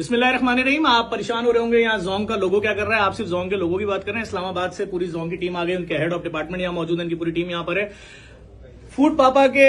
بسم اللہ الرحمن الرحیم. آپ پریشان ہو رہے ہوں گے یہاں زونگ کا لوگو کیا کر رہا ہے. آپ صرف زونگ کے لوگو کی بات کر رہے ہیں. اسلام آباد سے پوری زونگ کی ٹیم آ گئی, ان کے ہیڈ آف ڈپارٹمنٹ یہاں موجود ہیں, ان کی پوری ٹیم یہاں پر ہے. فوڈ پاپا کے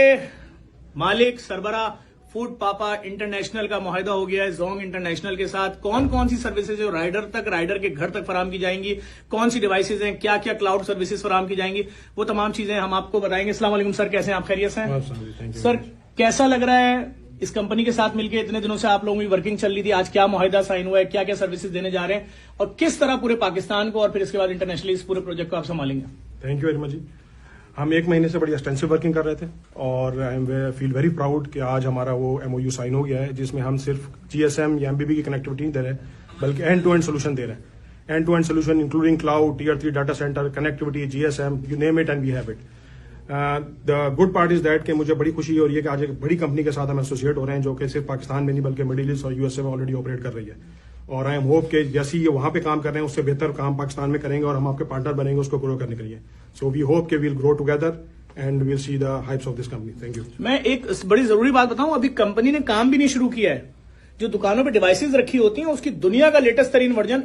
مالک سربراہ فوڈ پاپا انٹرنیشنل کا معاہدہ ہو گیا ہے زونگ انٹرنیشنل کے ساتھ. کون کون سی سروسز جو رائڈر کے گھر تک فراہم کی جائیں گی, کون سی ڈیوائسز ہیں, کیا کیا کلاؤڈ سروسز فراہم کی جائیں گی, وہ تمام چیزیں ہم آپ کو بتائیں گے. السلام علیکم سر, کیسے ہیں آپ؟ خیریت سے ہیں سر؟ کیسا لگ رہا ہے اس کمپنی کے ساتھ مل کے؟ اتنے دنوں سے آپ لوگوں کی ورکنگ چل رہی تھی, آج کیا معاہدہ سائن ہوا ہے, کیا کیا سروسز دینے جا رہے ہیں, اور کس طرح پورے پاکستان کو اور پھر اس کے بعد انٹرنیشنلی اس پورے پروجیکٹ کو آپ سنبھالیں گے؟ تھینک یو ویری مچ جی. ہم ایک مہینے سے بڑی ایکسٹینسو ورکنگ کر رہے تھے اور آئی فیل ویری پراؤڈ کہ آج ہمارا وہ MOU سائن ہو گیا ہے, جس میں ہم صرف GSM یا MBB کی کنیکٹیوٹی نہیں دے رہے بلکہ اینڈ ٹو اینڈ سولوشن دے رہے ہیں. End to end solution including cloud, tier 3 data centre, connectivity, GSM, you name it and we have it. The good part is that کہ مجھے بڑی خوشی ہو رہی ہے کہ آج ایک بڑی کمپنی کے ساتھ ہم ایسوسیٹ ہو رہے ہیں جو کہ صرف پاکستان میں نہیں بلکہ مڈل ایسٹ اور USA میں آلریڈی آپریٹ کر رہی ہے. اور آئی ایم ہوپ کہ جیسے یہ وہاں پہ کام کر رہے ہیں اس سے بہتر کام پاکستان میں کریں گے اور ہم آپ کے پارٹنر بنیں گے اس کو گرو کرنے کے لیے. سو وی ہوپ کہ we'll grow together and we'll see the hypes of this company. Thank you. میں ایک بڑی ضروری بات بتاؤں, ابھی کمپنی نے کام بھی نہیں شروع کیا ہے. جو دکانوں پہ ڈیوائسز رکھی ہوتی ہیں اس کی دنیا کا لیٹسٹ ترین ورژن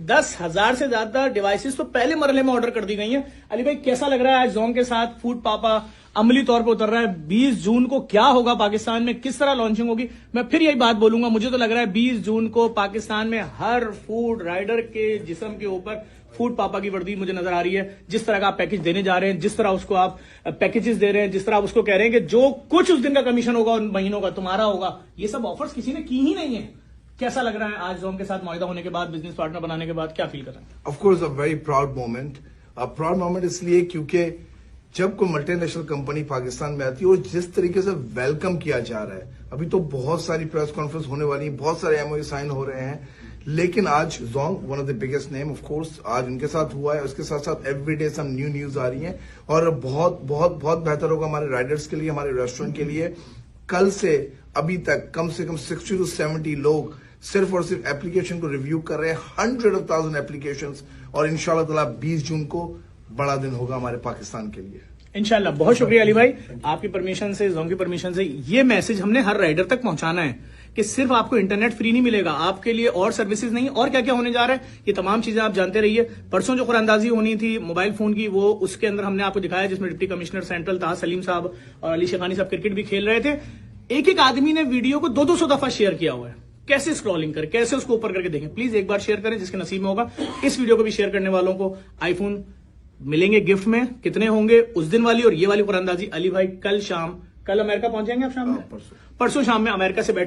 10,000 سے زیادہ ڈیوائسز تو پہلے مرحلے میں آرڈر کر دی گئی ہیں. علی بھائی کیسا لگ رہا ہے آج زونگ کے ساتھ فوڈ پاپا عملی طور پہ اتر رہا ہے؟ 20 جون کو کیا ہوگا پاکستان میں, کس طرح لانچنگ ہوگی؟ میں پھر یہی بات بولوں گا, مجھے تو لگ رہا ہے 20 جون کو پاکستان میں ہر فوڈ رائڈر کے جسم کے اوپر فوڈ پاپا کی وردی مجھے نظر آ رہی ہے. جس طرح کا آپ پیکج دینے جا رہے ہیں, جس طرح اس کو آپ پیکجز دے رہے ہیں, جس طرح آپ اس کو کہہ رہے ہیں کہ جو کچھ اس دن کا کمیشن ہوگا ان مہینوں کا تمہارا ہوگا, یہ سب آفرز کسی نے کی ہی نہیں ہے. کیسا لگ رہا ہے آج زونگ کے ساتھ معاہدہ ہونے کے بعد, بزنس پارٹنر بنانے کے بعد کیا فیل کر رہے ہیں؟ Of course very proud moment. Proud moment اس لیے کیونکہ جب کوئی ملٹی نیشنل کمپنی پاکستان میں آتی ہے اور جس طریقے سے ویلکم کیا جا رہا ہے, ابھی تو بہت ساری پریس کانفرنس ہونے والی ہیں, بہت سارے MOU سائن ہو رہے ہیں, لیکن آج Zong one of the biggest name of course آج ان کے ساتھ ہوا ہے. اس کے ساتھ ساتھ every day some new news آ رہی ہیں اور بہت بہت بہت بہتر ہوگا ہمارے رائڈرز کے لیے, ہمارے ریسٹورینٹ کے لیے. کل سے ابھی تک کم سے کم 60 to 70 لوگ صرف اور صرف اپلیکیشن کو ریویو کر رہے ہیں, 100,000 اپلیکیشنز, اور انشاءاللہ تعالی 20 جون کو بڑا دن ہوگا ہمارے پاکستان کے لیے انشاءاللہ. بہت شکریہ علی بھائی, آپ کی پرمیشن سے, زونگ کی پرمیشن سے یہ میسج ہم نے ہر رائڈر تک پہنچانا ہے کہ صرف آپ کو انٹرنیٹ فری نہیں ملے گا, آپ کے لیے اور سروسز نہیں, اور کیا کیا ہونے جا رہا ہے یہ تمام چیزیں آپ جانتے رہیے. پرسوں جو قرآن اندازی ہونی تھی موبائل فون کی, وہ اس کے اندر ہم نے آپ کو دکھایا جس میں ڈپٹی کمشنر سینٹرل طاہر سلیم صاحب اور علی شیخانی صاحب کرکٹ بھی کھیل رہے تھے. ایک ایک آدمی نے ویڈیو کو 200 دفعہ شیئر کیا ہوا ہے, کیسے اسکرولنگ کریں, کیسے اس کو اوپر کر کے دیکھیں. پلیز ایک بار شیئر کریں جس کے نصیب میں ہوگا. اس ویڈیو کو بھی شیئر کرنے والوں کو آئی فون ملیں گے گفٹ میں. کتنے ہوں گے اس دن والی اور یہ والی قرآن اندازی؟ علی بھائی کل امریکہ پہنچ جائیں گے آپ شام میں, پرسوں شام میں امریکہ سے بیٹھ کے